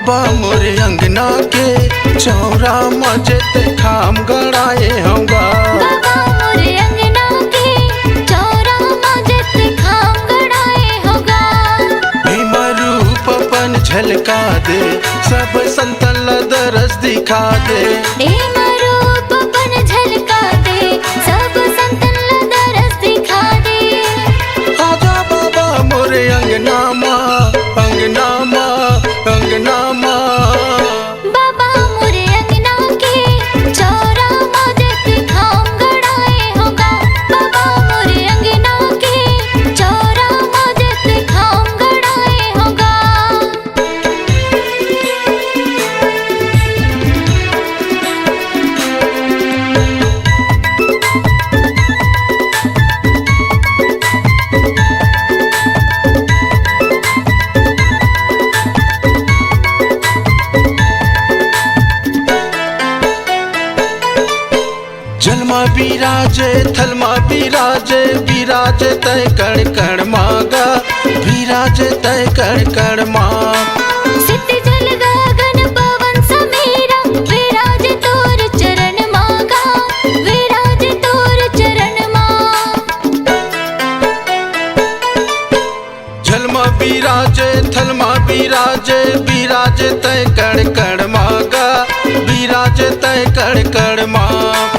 बाबा मोरे अंगना के चौरा मजत खाम गड़ाए होगा। बाबा मोरे अंगना के चौरा मजत खाम गड़ाए होगा। भीम रूप अपन झलका दे सब संतन दरस दिखा दे। भीम रूप अपन झलका दे सब संतन दरस दिखा दे। आजा बाबा मोरे अंगना माँ अंगना माँ अंगना माँ। बाबा मोरे अंगना के चौरा मजत खाम गड़ाए होगा। बाबा मोरे अंगना के चौरा मजत खाम गड़ाए होगा। जलमा बिराजे थलमा बिराजे बिराजे तय कण कण मागा बिराजे तय कण कण माँ। सिद्ध जल गगन पवन समीरा विराज तोर चरण मागा विराज तोर चरण माँ। झलमा बिराजे थलमा बिराजे बिराजे तय कण कण मागा बिराजे तय कण कण माँ।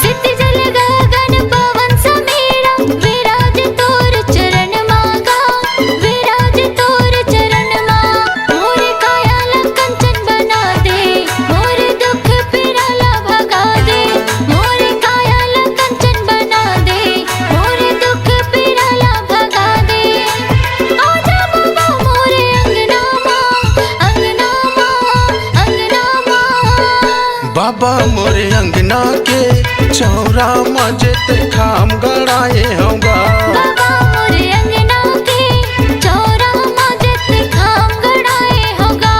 सिद्ध जल गगन पवन समीरा विराज तोर चरण मागा विराज तोर चरण माँ। मोरे काया कंचन बना दे मोरे दुख पिराला भगा दे। मोरे काया कंचन बना दे मोरे दुख पिराला भगा दे। आजा बाबा मोरे अंगना माँ अंगना माँ अंगना माँ। बाबा मोरे अंगना के चौरा मजत खाम गड़ाए होगा। बाबा मोरे अंगना के चौरा मजत खाम गड़ाए होगा।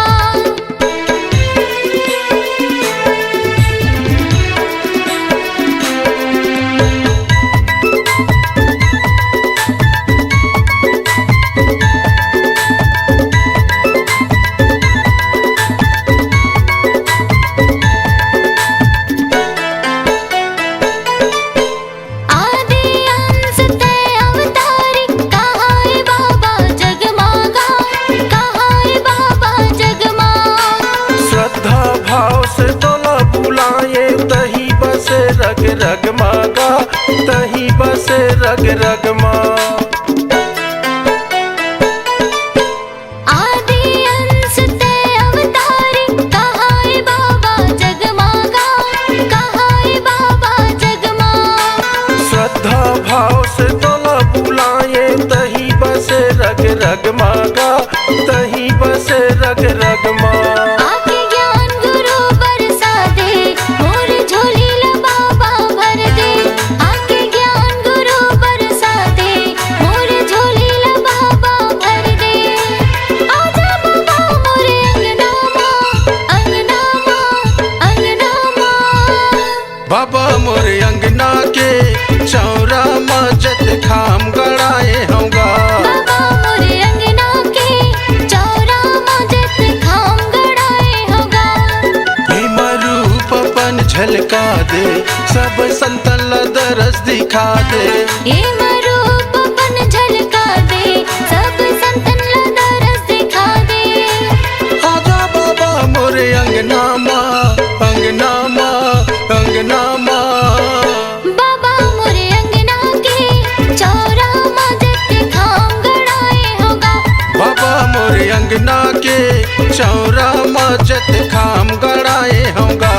आदि अंश तय अवतारी कहाँ है बाबा जगमागा कहाँ है बाबा जगमागा। श्रद्धा भाव से तोला बुलाए तही बसे रग रग मागा तही बसे रग रग माँ। आदि अंश तय अवतारी कहाँ है बाबा जगमागा कहाँ है बाबा जगमागा। श्रद्धा भाव से तोला बुलाए तही बसे रग रग मागा तही बसे रग रग माँ। आके ज्ञान गुरु बरसा दे मोर झोली ला बाबा भर दे। आके ज्ञान गुरु बरसा दे मोर झोली ला बाबा भर दे। आजा बाबा मोरे अंगना माँ अंगना माँ अंगना माँ। बाबा मोरे अंगना के चौरा मजत खाम गड़ाए होगा। बाबा मोरे अंगना के चौरा मजत खाम गड़ाए होगा। भीम रूप अपन झलका दे सब संतन दरस दिखा दे। भीम रूप अपन झलका दे सब संतन दरस दिखा दे। आजा बाबा मोरे अंगना माँ अंगना माँ अंगना माँ। बाबा मोरे अंगना के चौरा मजत खाम गड़ाए होगा। बाबा मोरे अंगना के चौरा मजत खाम गड़ाए होगा।